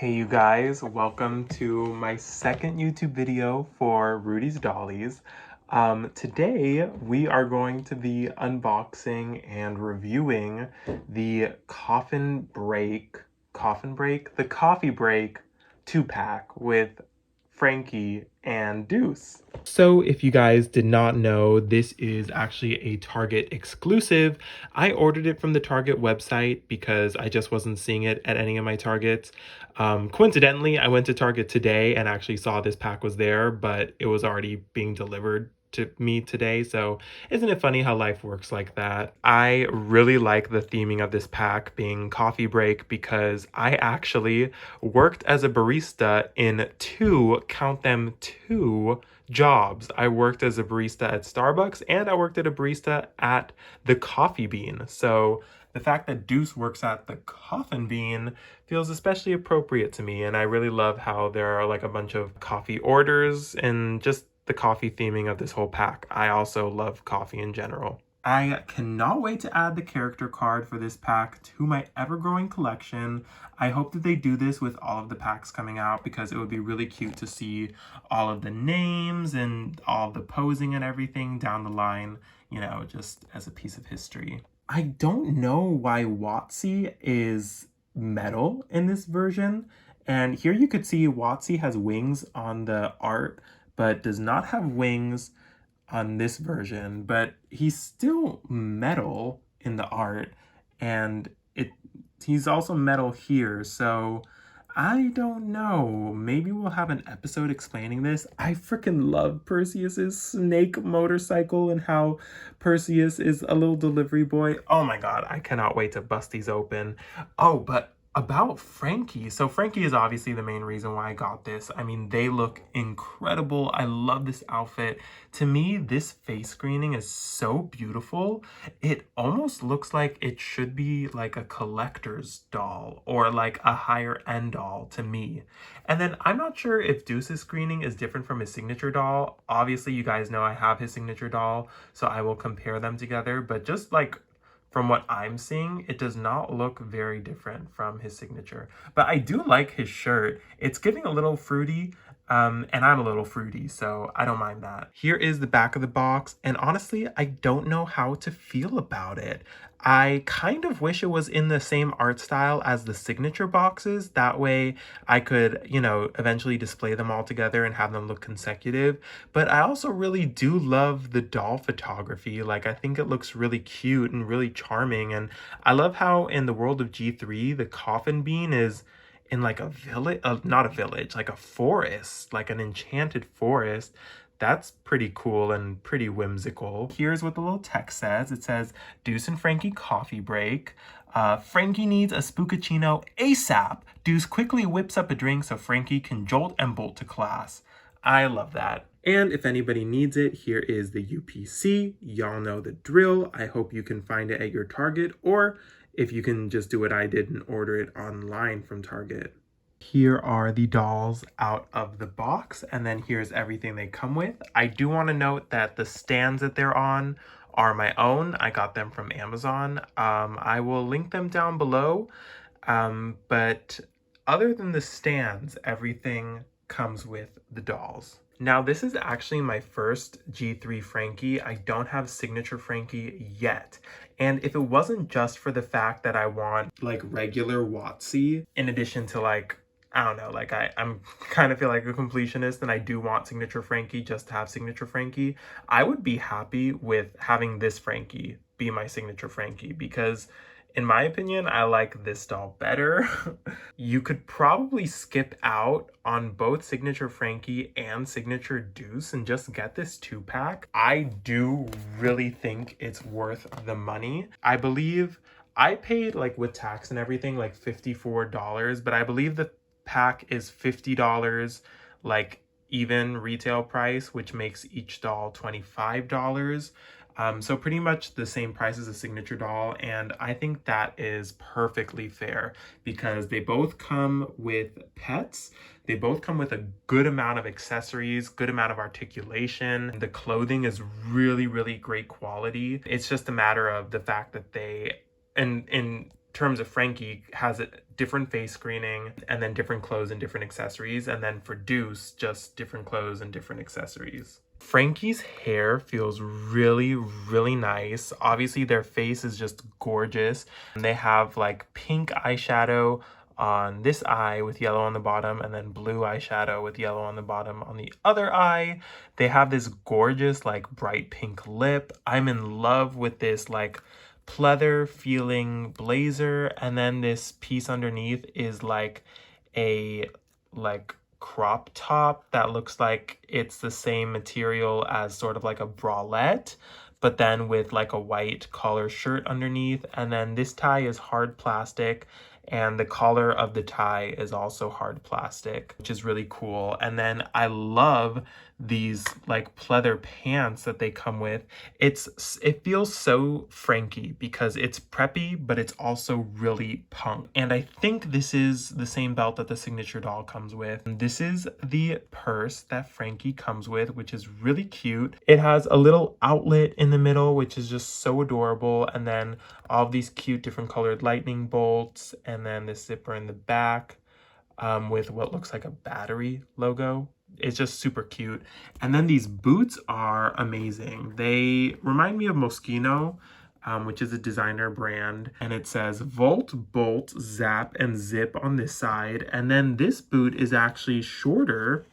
Hey you guys, welcome to my second YouTube video for Rudy's Dollies. Today we are going to be unboxing and reviewing the the Coffee Break 2-pack with Frankie and Deuce. So if you guys did not know, this is actually a Target exclusive. I ordered it from the Target website because I just wasn't seeing it at any of my Targets. Coincidentally, I went to Target today and actually saw this pack was there, but it was already being delivered to me today. So isn't it funny how life works like that? I really like the theming of this pack being coffee break because I actually worked as a barista in count them, two jobs. I worked as a barista at Starbucks and I worked at a barista at the Coffee Bean. So the fact that Deuce works at the Coffin Bean feels especially appropriate to me, and I really love how there are like a bunch of coffee orders and just the coffee theming of this whole pack. I also love coffee in general. I cannot wait to add the character card for this pack to my ever-growing collection. I hope that they do this with all of the packs coming out because it would be really cute to see all of the names and all of the posing and everything down the line, you know, just as a piece of history. I don't know why Watsy is metal in this version. And here you could see Watsy has wings on the art, but does not have wings on this version, but he's still metal in the art, and he's also metal here, so I don't know. Maybe we'll have an episode explaining this. I freaking love Perseus's snake motorcycle and how Perseus is a little delivery boy. Oh my god, I cannot wait to bust these open. Oh, but about Frankie. So Frankie is obviously the main reason why I got this. I mean, they look incredible. I love this outfit. To me, this face screening is so beautiful. It almost looks like it should be like a collector's doll or like a higher end doll to me. And then I'm not sure if Deuce's screening is different from his signature doll. Obviously, you guys know I have his signature doll, so I will compare them together. But just like from what I'm seeing, it does not look very different from his signature. But I do like his shirt. It's giving a little fruity, and I'm a little fruity, so I don't mind that. Here is the back of the box, and honestly, I don't know how to feel about it. I kind of wish it was in the same art style as the signature boxes. That way I could, you know, eventually display them all together and have them look consecutive. But I also really do love the doll photography. Like, I think it looks really cute and really charming. And I love how in the world of G3, the coffin bean is in like a village, not a village, like a forest, like an enchanted forest. That's pretty cool and pretty whimsical. Here's what the little text says. It says, Deuce and Frankie coffee break. Frankie needs a spookachino ASAP. Deuce quickly whips up a drink so Frankie can jolt and bolt to class. I love that. And if anybody needs it, here is the UPC. Y'all know the drill. I hope you can find it at your Target, or if you can just do what I did and order it online from Target. Here are the dolls out of the box, and then here's everything they come with. I do want to note that the stands that they're on are my own. I got them from Amazon. I will link them down below, but other than the stands, everything comes with the dolls. Now, this is actually my first G3 Frankie. I don't have signature Frankie yet. And if it wasn't just for the fact that I want like regular Watsy, in addition to like, I don't know, like I'm kind of feel like a completionist and I do want signature Frankie just to have signature Frankie, I would be happy with having this Frankie be my signature Frankie because in my opinion, I like this doll better. You could probably skip out on both Signature Frankie and Signature Deuce and just get this 2-pack. I do really think it's worth the money. I believe I paid, like with tax and everything, like $54, but I believe the pack is $50, like even retail price, which makes each doll $25. So pretty much the same price as a signature doll, and I think that is perfectly fair because they both come with pets. They both come with a good amount of accessories, good amount of articulation. The clothing is really, really great quality. It's just a matter of the fact that they, and terms of Frankie, has a different face screening and then different clothes and different accessories. And then for Deuce, just different clothes and different accessories. Frankie's hair feels really, really nice. Obviously, their face is just gorgeous. And they have like pink eyeshadow on this eye with yellow on the bottom, and then blue eyeshadow with yellow on the bottom on the other eye. They have this gorgeous like bright pink lip. I'm in love with this like pleather feeling blazer, and then this piece underneath is like a like crop top that looks like it's the same material as sort of like a bralette, but then with like a white collar shirt underneath. And then this tie is hard plastic, and the collar of the tie is also hard plastic, which is really cool. And then I love these like pleather pants that they come with. It feels so Frankie because it's preppy, but it's also really punk. And I think this is the same belt that the signature doll comes with. And this is the purse that Frankie comes with, which is really cute. It has a little outlet in the middle, which is just so adorable. And then all of these cute different colored lightning bolts, and then the zipper in the back with what looks like a battery logo. It's just super cute. And then these boots are amazing. They remind me of Moschino, which is a designer brand. And it says Volt, Bolt, Zap, and Zip on this side. And then this boot is actually shorter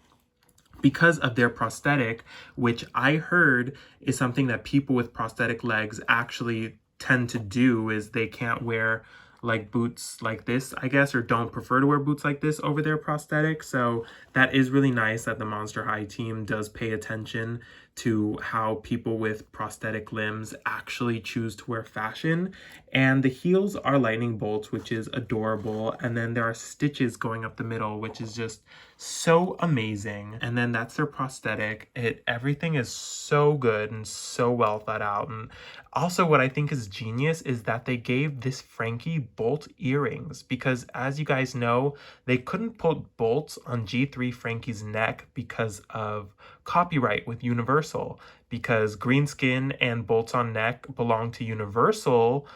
because of their prosthetic, which I heard is something that people with prosthetic legs actually tend to do, is they can't wear like boots like this, I guess, or don't prefer to wear boots like this over their prosthetic. So that is really nice that the Monster High team does pay attention to how people with prosthetic limbs actually choose to wear fashion. And the heels are lightning bolts, which is adorable. And then there are stitches going up the middle, which is just so amazing. And then that's their prosthetic. Everything is so good and so well thought out. And also what I think is genius is that they gave this Frankie bolt earrings, because as you guys know, they couldn't put bolts on G3 Frankie's neck because of copyright with Universal, because green skin and bolts on neck belong to Universal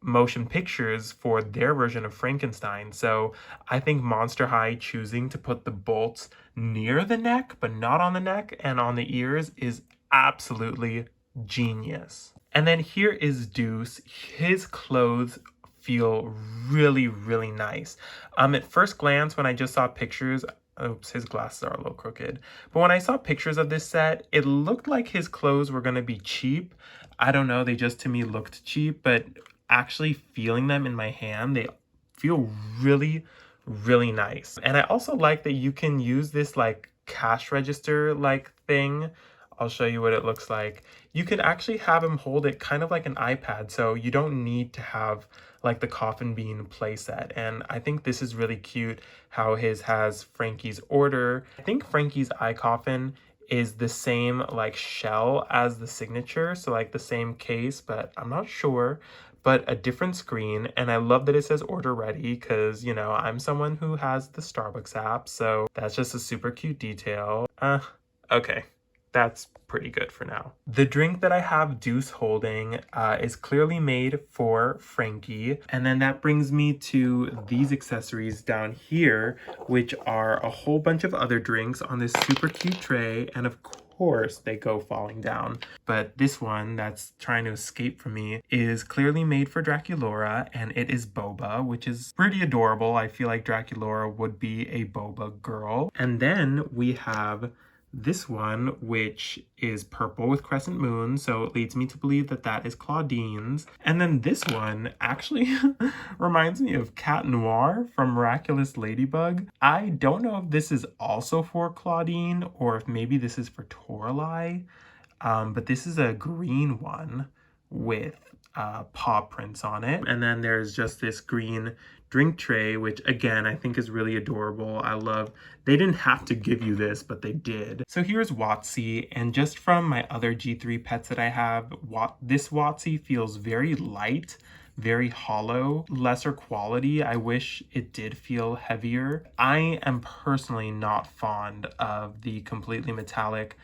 Motion Pictures for their version of Frankenstein. So I think Monster High choosing to put the bolts near the neck but not on the neck and on the ears is absolutely genius. And then here is Deuce. His clothes feel really, really nice. At first glance, when I just saw pictures, oops, his glasses are a little crooked. But when I saw pictures of this set, it looked like his clothes were going to be cheap. I don't know, they just to me looked cheap, but actually feeling them in my hand, they feel really, really nice. And I also like that you can use this like cash register like thing. I'll show you what it looks like. You can actually have him hold it kind of like an iPad, so you don't need to have like the coffin bean playset. And I think this is really cute how his has Frankie's order. I think Frankie's eye coffin is the same like shell as the signature, so like the same case, but I'm not sure, but a different screen. And I love that it says order ready, because you know I'm someone who has the Starbucks app, so that's just a super cute detail. Okay, that's pretty good for now. The drink that I have Deuce holding is clearly made for Frankie. And then that brings me to these accessories down here, which are a whole bunch of other drinks on this super cute tray. And of course they go falling down. But this one that's trying to escape from me is clearly made for Draculaura, and it is boba, which is pretty adorable. I feel like Draculaura would be a boba girl. And then we have this one, which is purple with crescent moon, so it leads me to believe that that is Claudine's. And then this one actually reminds me of Cat Noir from Miraculous Ladybug. I don't know if this is also for Claudine or if maybe this is for Toralei, but this is a green one with paw prints on it. And then there's just this green drink tray, which again I think is really adorable. I love they didn't have to give you this, but they did. So here's Watsy, and just from my other G3 pets that I have, this Watsy feels very light, very hollow, lesser quality. I wish it did feel heavier. I am personally not fond of the completely metallic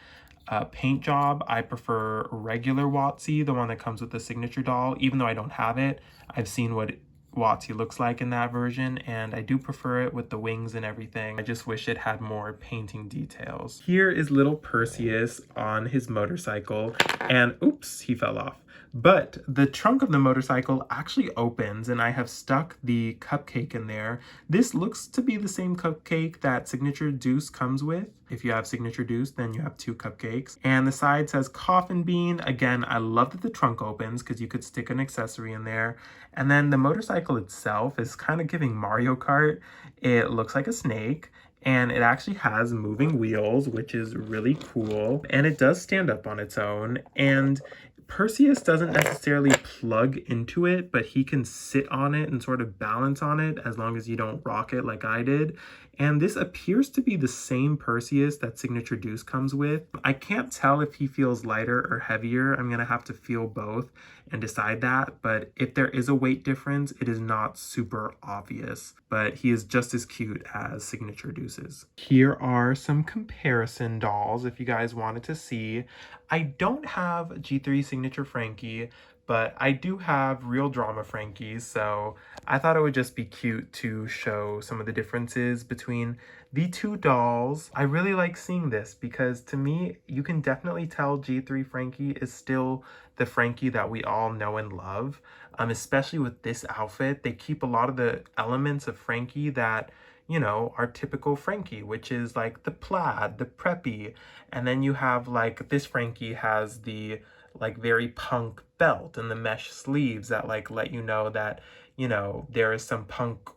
paint job, I prefer regular WotC, the one that comes with the signature doll. Even though I don't have it, I've seen what WotC looks like in that version, and I do prefer it with the wings and everything. I just wish it had more painting details. Here is little Perseus on his motorcycle, and oops, he fell off. But the trunk of the motorcycle actually opens, and I have stuck the cupcake in there. This looks to be the same cupcake that Signature Deuce comes with. If you have Signature Deuce, then you have 2 cupcakes. And the side says Coffin Bean. Again, I love that the trunk opens because you could stick an accessory in there. And then the motorcycle itself is kind of giving Mario Kart. It looks like a snake. And it actually has moving wheels, which is really cool. And it does stand up on its own. And Perseus doesn't necessarily plug into it, but he can sit on it and sort of balance on it as long as you don't rock it like I did. And this appears to be the same Perseus that Signature Deuce comes with. I can't tell if he feels lighter or heavier. I'm gonna have to feel both and decide that. But if there is a weight difference, it is not super obvious. But he is just as cute as Signature Deuce's. Here are some comparison dolls if you guys wanted to see. I don't have G3 Signature Frankie, but I do have Real Drama Frankie, so I thought it would just be cute to show some of the differences between the 2 dolls. I really like seeing this because to me, you can definitely tell G3 Frankie is still the Frankie that we all know and love, especially with this outfit. They keep a lot of the elements of Frankie that, you know, our typical Frankie, which is like the plaid, the preppy, and then you have like this Frankie has the like very punk belt and the mesh sleeves that like let you know that, you know, there is some punk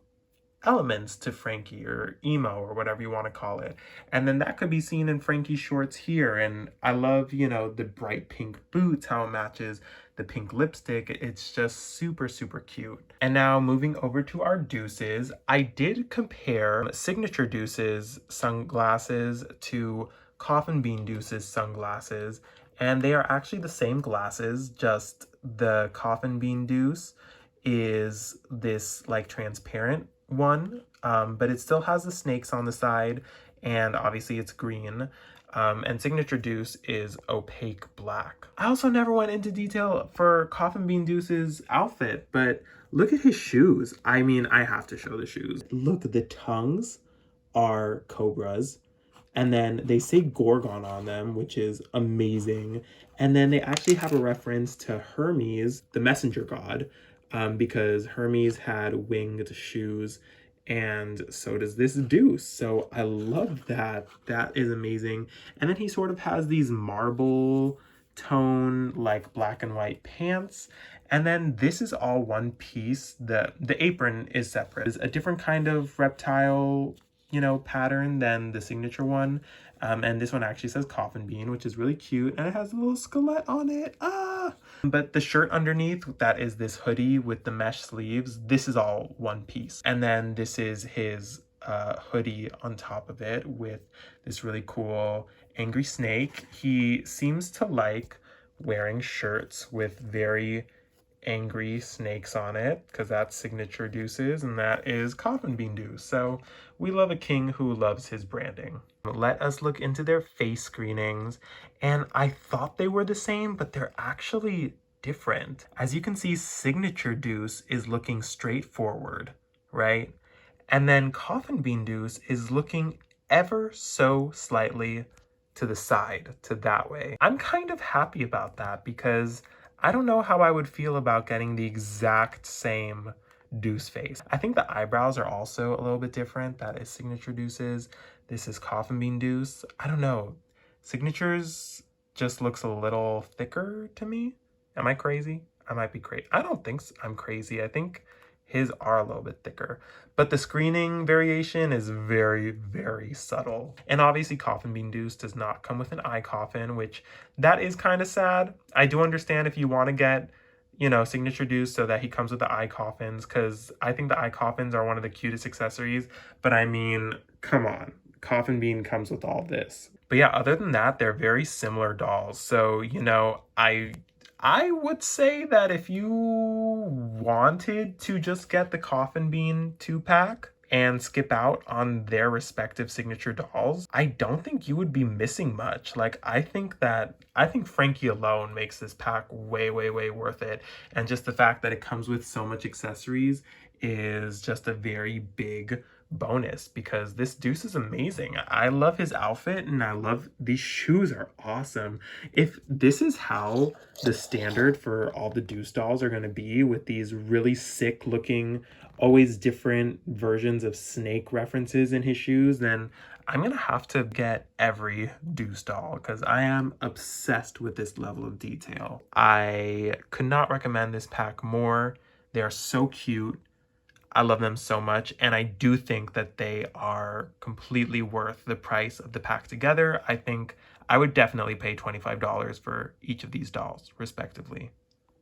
elements to Frankie or emo or whatever you want to call it. And then that could be seen in Frankie's shorts here. And I love, you know, the bright pink boots, how it matches the pink lipstick. It's just super, super cute. And now moving over to our Deuces, I did compare Signature Deuce's sunglasses to Coffin Bean Deuce's sunglasses. And they are actually the same glasses, just the Coffin Bean Deuce is this like transparent one, but it still has the snakes on the side, and obviously it's green. And Signature Deuce is opaque black. I also never went into detail for Coffin Bean Deuce's outfit, but look at his shoes. I mean, I have to show the shoes. Look, the tongues are cobras. And then they say Gorgon on them, which is amazing. And then they actually have a reference to Hermes, the messenger god, because Hermes had winged shoes, and so does this Deuce. So I love that. That is amazing. And then he sort of has these marble tone, like black and white pants. And then this is all one piece. The apron is separate. It's a different kind of reptile, you know, pattern than the signature one. And this one actually says Coffin Bean, which is really cute. And it has a little skelet on it. Ah! But the shirt underneath, that is this hoodie with the mesh sleeves, this is all one piece. And then this is his hoodie on top of it with this really cool angry snake. He seems to like wearing shirts with very angry snakes on it because that's Signature Deuce's and that is Coffin Bean Deuce. So we love a king who loves his branding. Let us look into their face screenings, and I thought they were the same, but they're actually different. As you can see, Signature Deuce is looking straight forward, right? And then Coffin Bean Deuce is looking ever so slightly to the side, to that way. I'm kind of happy about that because I don't know how I would feel about getting the exact same Deuce face. I think the eyebrows are also a little bit different. That is Signature Deuce's. This is Coffin Bean Deuce. I don't know. Signature's just looks a little thicker to me. Am I crazy? I might be crazy. I don't think I'm crazy. I think his are a little bit thicker. But the screening variation is very, very subtle. And obviously Coffin Bean Deuce does not come with an eye coffin, which that is kind of sad. I do understand if you want to get, you know, Signature Deuce so that he comes with the eye coffins, because I think the eye coffins are one of the cutest accessories. But I mean, come on. Coffin Bean comes with all this. But yeah, other than that, they're very similar dolls. So, you know, I would say that if you wanted to just get the Coffin Bean 2-pack, and skip out on their respective signature dolls, I don't think you would be missing much. Like, I think Frankie alone makes this pack way, way, way worth it. And just the fact that it comes with so much accessories is just a very big bonus, because this Deuce is amazing. I love his outfit, and I love these shoes are awesome. If this is how the standard for all the Deuce dolls are going to be, with these really sick looking, always different versions of snake references in his shoes, then I'm gonna have to get every Deuce doll, because I am obsessed with this level of detail. I could not recommend this pack more. They are so cute. I love them so much, and I do think that they are completely worth the price of the pack together. I think I would definitely pay $25 for each of these dolls, respectively.